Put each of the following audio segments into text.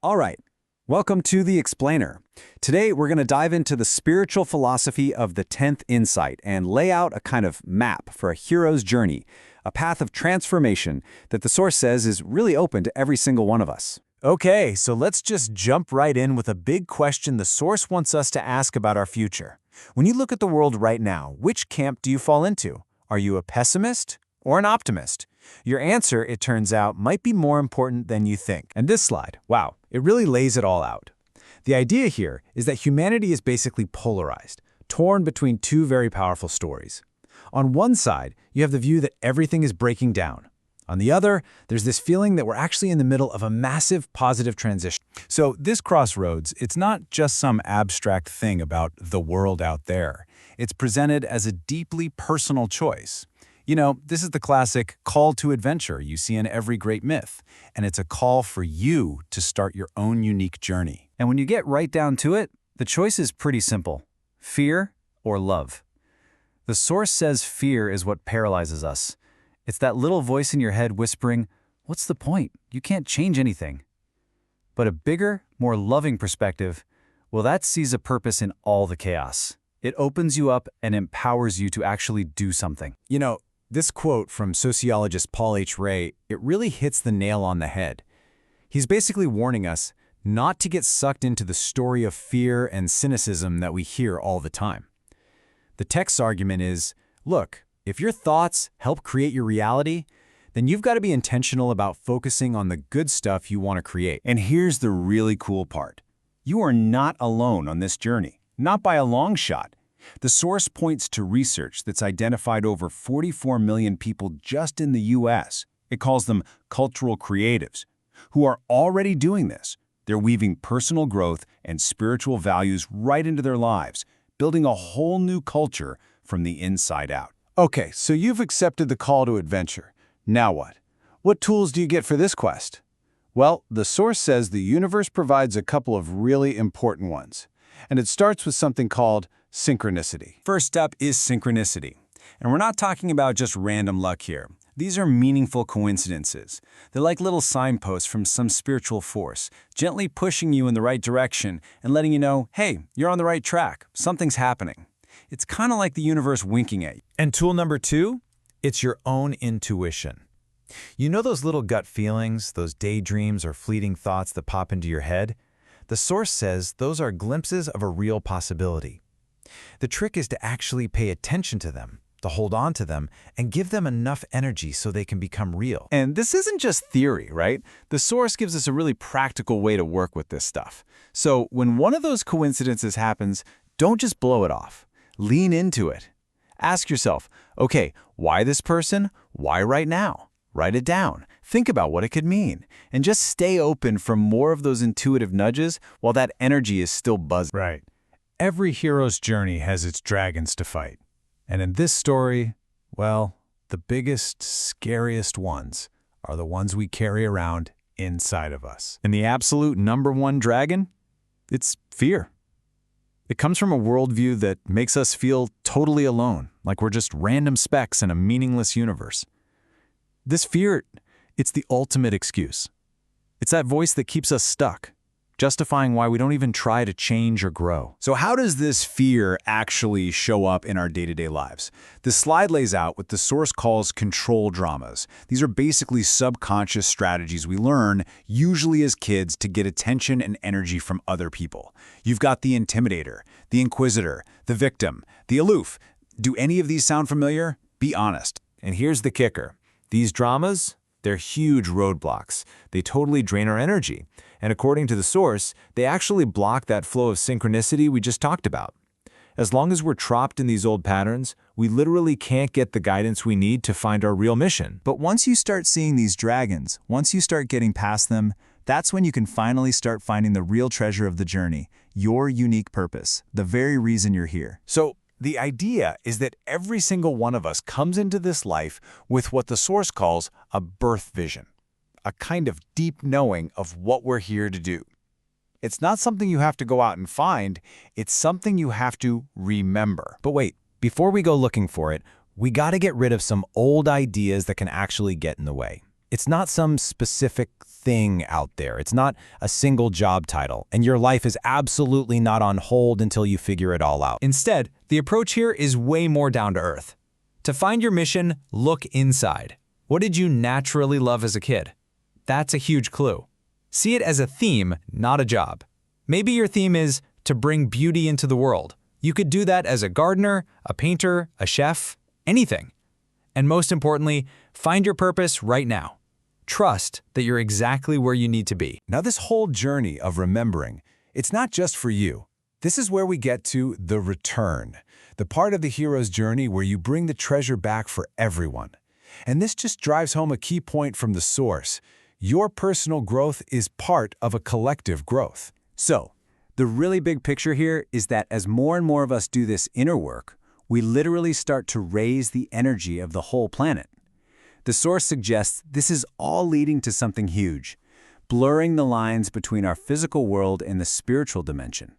All right, welcome to The Explainer. Today, we're going to dive into the spiritual philosophy of the 10th insight and lay out a kind of map for a hero's journey, a path of transformation that the Source says is really open to every single one of us. Okay, so let's just jump right in with a big question the Source wants us to ask about our future. When you look at the world right now, which camp do you fall into? Are you a pessimist or an optimist? Your answer, it turns out, might be more important than you think. And this slide, wow, it really lays it all out. The idea here is that humanity is basically polarized, torn between two very powerful stories. On one side, you have the view that everything is breaking down. On the other, there's this feeling that we're actually in the middle of a massive positive transition. So this crossroads, it's not just some abstract thing about the world out there. It's presented as a deeply personal choice. You know, this is the classic call to adventure you see in every great myth, and it's a call for you to start your own unique journey. And when you get right down to it, the choice is pretty simple: fear or love. The Source says fear is what paralyzes us. It's that little voice in your head whispering, "What's the point? You can't change anything." But a bigger, more loving perspective, well, that sees a purpose in all the chaos. It opens you up and empowers you to actually do something. You know, this quote from sociologist Paul H. Ray, it really hits the nail on the head. He's basically warning us not to get sucked into the story of fear and cynicism that we hear all the time. The text's argument is, look, if your thoughts help create your reality, then you've got to be intentional about focusing on the good stuff you want to create. And here's the really cool part. You are not alone on this journey, not by a long shot. The Source points to research that's identified over 44 million people just in the U.S. It calls them cultural creatives, who are already doing this. They're weaving personal growth and spiritual values right into their lives, building a whole new culture from the inside out. Okay, so you've accepted the call to adventure. Now what? What tools do you get for this quest? Well, the Source says the universe provides a couple of really important ones. And it starts with something called synchronicity. First up is synchronicity. And we're not talking about just random luck here. These are meaningful coincidences. They're like little signposts from some spiritual force, gently pushing you in the right direction and letting you know, hey, you're on the right track. Something's happening. It's kind of like the universe winking at you. And tool number 2, it's your own intuition. You know those little gut feelings, those daydreams or fleeting thoughts that pop into your head? The Source says those are glimpses of a real possibility. The trick is to actually pay attention to them, to hold on to them, and give them enough energy so they can become real. And this isn't just theory, right? The Source gives us a really practical way to work with this stuff. So when one of those coincidences happens, don't just blow it off. Lean into it. Ask yourself, okay, why this person? Why right now? Write it down. Think about what it could mean. And just stay open for more of those intuitive nudges while that energy is still buzzing. Right. Every hero's journey has its dragons to fight. And in this story, well, the biggest, scariest ones are the ones we carry around inside of us. And the absolute #1 dragon? It's fear. It comes from a worldview that makes us feel totally alone, like we're just random specks in a meaningless universe. This fear, it's the ultimate excuse. It's that voice that keeps us stuck, justifying why we don't even try to change or grow. So how does this fear actually show up in our day-to-day lives? This slide lays out what the Source calls control dramas. These are basically subconscious strategies we learn, usually as kids, to get attention and energy from other people. You've got the intimidator, the inquisitor, the victim, the aloof. Do any of these sound familiar? Be honest. And here's the kicker. These dramas, they're huge roadblocks. They totally drain our energy. And according to the Source, they actually block that flow of synchronicity we just talked about. As long as we're trapped in these old patterns, we literally can't get the guidance we need to find our real mission. But once you start seeing these dragons, once you start getting past them, that's when you can finally start finding the real treasure of the journey, your unique purpose, the very reason you're here. So the idea is that every single one of us comes into this life with what the Source calls a birth vision, a kind of deep knowing of what we're here to do. It's not something you have to go out and find, it's something you have to remember. But wait, before we go looking for it, we got to get rid of some old ideas that can actually get in the way. It's not some specific thing out there. It's not a single job title, and your life is absolutely not on hold until you figure it all out. Instead, the approach here is way more down to earth. To find your mission, look inside. What did you naturally love as a kid? That's a huge clue. See it as a theme, not a job. Maybe your theme is to bring beauty into the world. You could do that as a gardener, a painter, a chef, anything. And most importantly, find your purpose right now. Trust that you're exactly where you need to be. Now, this whole journey of remembering, it's not just for you. This is where we get to the return, the part of the hero's journey where you bring the treasure back for everyone. And this just drives home a key point from the source. Your personal growth is part of a collective growth. So, the really big picture here is that as more and more of us do this inner work, we literally start to raise the energy of the whole planet. The source suggests this is all leading to something huge, blurring the lines between our physical world and the spiritual dimension,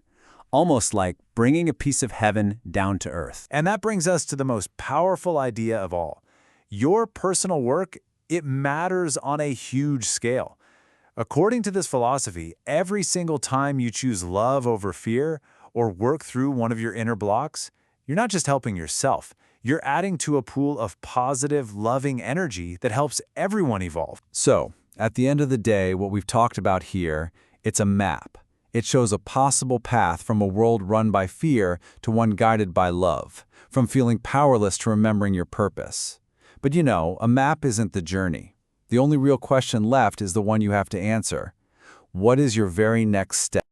almost like bringing a piece of heaven down to earth. And that brings us to the most powerful idea of all. Your personal work, it matters on a huge scale. According to this philosophy, every single time you choose love over fear or work through one of your inner blocks, you're not just helping yourself, you're adding to a pool of positive, loving energy that helps everyone evolve. So, at the end of the day, what we've talked about here, it's a map. It shows a possible path from a world run by fear to one guided by love, from feeling powerless to remembering your purpose. But you know, a map isn't the journey. The only real question left is the one you have to answer. What is your very next step?